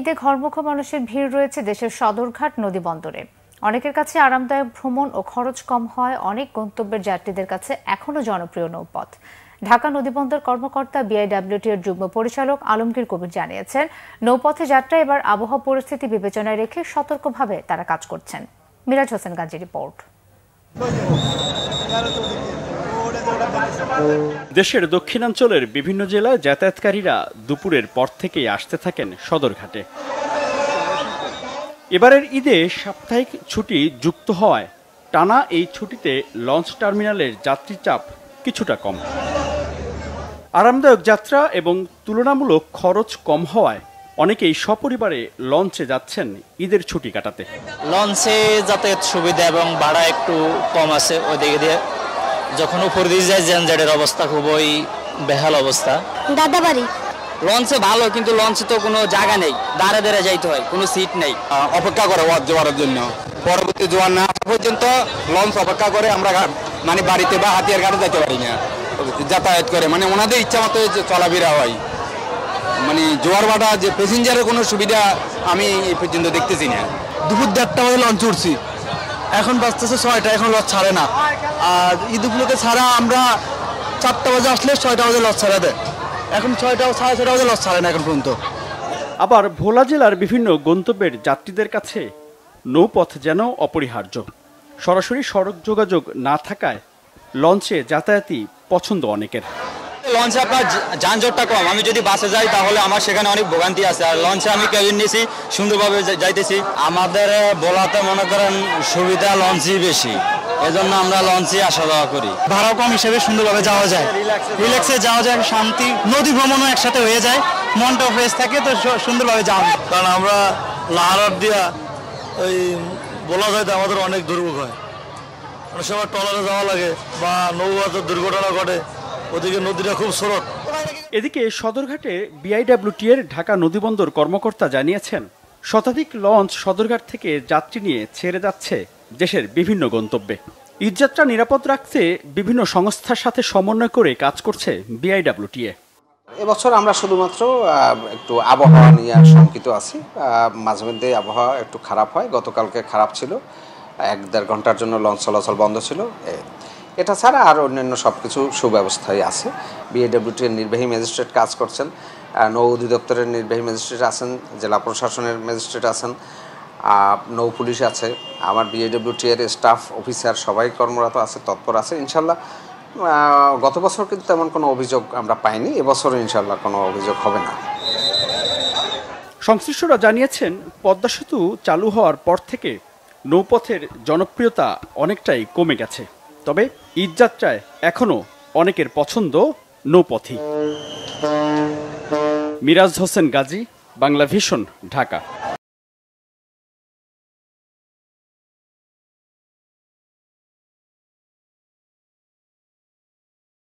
ঈদে ঘরমুখো মানুষের ভিড় রয়েছে দেশের সদরঘাট নদীবন্দরে। অনেকের কাছে আরামদায়ক ভ্রমণ ও খরচ কম হয় অনেক গন্তব্যের যাত্রীদের কাছে এখনো জনপ্রিয় নৌপথ। ঢাকা নদীবন্দর কর্মকর্তা বিআইডব্লিউটির যুগ্ম পরিচালক আলমগীর কবির জানিয়েছেন, নৌপথে যাত্রা এবার আবহাওয়া পরিস্থিতি বিবেচনায় রেখে সতর্কভাবে তারা কাজ করছেন। মিরাজ হোসেন গাজী রিপোর্ট। দেশের দক্ষিণাঞ্চলের বিভিন্ন জেলায় যাতায়াতকারীরা দুপুরের পর থেকেই আসতে থাকেন সদরঘাটে। এবারের ঈদে সাপ্তাহিক ছুটি যুক্ত হওয়ায় টানা এই ছুটিতে লঞ্চ টার্মিনালের যাত্রী চাপ কিছুটা কম। আরামদায়ক যাত্রা এবং তুলনামূলক খরচ কম হওয়ায় অনেকেই সপরিবারে লঞ্চে যাচ্ছেন ঈদের ছুটি কাটাতে। লঞ্চে যাতায়াত সুবিধা এবং ভাড়া একটু কম আছে, ওইদিকে দিয়ে যখন উপর দিয়ে যায় যানজটের অবস্থা খুবই বেহাল অবস্থা। দাদাবাড়ি লঞ্চে ভালো, কিন্তু লঞ্চে তো কোনো জায়গা নেই, দাঁড়ে দাঁড়ে যাইতে হয়, কোনো সিট নেই। অপেক্ষা করে জোয়ারের জন্য, পরবর্তী জোয়ার না আসা পর্যন্ত লঞ্চ অপেক্ষা করে আমরা মানে বাড়িতে বা হাতিয়ার ঘাটে যেতে পারি না। যাতায়াত করে মানে ওনাদের ইচ্ছা মতো চলাফেরা হয়, মানে জোয়ার ভাটা যে প্যাসেঞ্জারের কোনো সুবিধা আমি এই পর্যন্ত দেখতেছি না। দুপুর 1:30 বাজে লঞ্চ উঠছি, এখন বাজতেছে 6টা, এখন লঞ্চ ছাড়ে না। আর ঈদ উপলক্ষে ছাড়া আমরা 4টা বাজে আসলে 6টা বাজে লঞ্চ ছাড়া দেয়, এখন 6টা 6:30 বাজে লঞ্চ ছাড়ে না এখন পর্যন্ত। আবার ভোলা জেলার বিভিন্ন গন্তব্যের যাত্রীদের কাছে নৌপথ যেন অপরিহার্য। সরাসরি সড়ক যোগাযোগ না থাকায় লঞ্চে যাতায়াতই পছন্দ অনেকের। লঞ্চে আপনার যানজটটা কম, আমি যদি বাসে যাই তাহলে আমার সেখানে অনেক ভোগান্তি আছে, আর লঞ্চে আমি কেবিন নিয়েছি, সুন্দরভাবে যাইতেছি। আমাদের বলাতে মনে করেন সুবিধা লঞ্চই বেশি, এজন্য আমরা লঞ্চে আসা যাওয়া করি। ভাড়া কম হিসেবে সুন্দরভাবে যাওয়া যায়, রিল্যাক্সে যাওয়া যায়, শান্তি, নদী ভ্রমণও একসাথে হয়ে যায়, মনটাও ফ্রেশ থাকে, তো সুন্দরভাবে যাওয়া। কারণ আমরা লাহারার দিয়া ওই বলা যায় আমাদের অনেক দুর্ভোগ হয়, অনেক সময় ট্রলারে যাওয়া লাগে বা নৌবাতে দুর্ঘটনা ঘটে, ওদিকে নদীটা খুব স্রোত। এদিকে সদরঘাটে বিআইডব্লিউটি এর ঢাকা নদীবন্দর কর্মকর্তা জানিয়েছেন, শতাধিক লঞ্চ সদরঘাট থেকে যাত্রী নিয়ে ছেড়ে যাচ্ছে দেশের বিভিন্ন গন্তব্যে। ঈদযাত্রা নিরাপদ রাখতে বিভিন্ন সংস্থার সাথে সমন্বয় করে কাজ করছে বিআইডব্লিউটিএ। এবছর আমরা শুধুমাত্র একটু আবহাওয়া নিয়ে শঙ্কিত আছি, মাঝে মধ্যে আবহাওয়া একটু খারাপ হয়। গতকালকে খারাপ ছিল, 1-1.5 ঘন্টার জন্য লঞ্চ চলাচল বন্ধ ছিল। এটা ছাড়া আর অন্যান্য সব কিছু সুব্যবস্থাই আছে। বিআইডব্লিউটি এর নির্বাহী ম্যাজিস্ট্রেট কাজ করছেন, নৌ অধিদপ্তরের নির্বাহী ম্যাজিস্ট্রেট আছেন, জেলা প্রশাসনের ম্যাজিস্ট্রেট আছেন, নৌ পুলিশ আছে, আমার বিআইডব্লিউটি এর স্টাফ অফিসার সবাই কর্মরত আছে, তৎপর আছে। ইনশাল্লাহ গত বছর কিন্তু তেমন কোনো অভিযোগ আমরা পাইনি, এবছরও ইনশাল্লাহ কোনো অভিযোগ হবে না। সংশ্লিষ্টরা জানিয়েছেন, পদ্মা সেতু চালু হওয়ার পর থেকে নৌপথের জনপ্রিয়তা অনেকটাই কমে গেছে, তবে ঈদযাত্রায় এখনো অনেকের পছন্দ নৌপথই। মিরাজ হোসেন গাজী, বাংলা ভিশন, ঢাকা।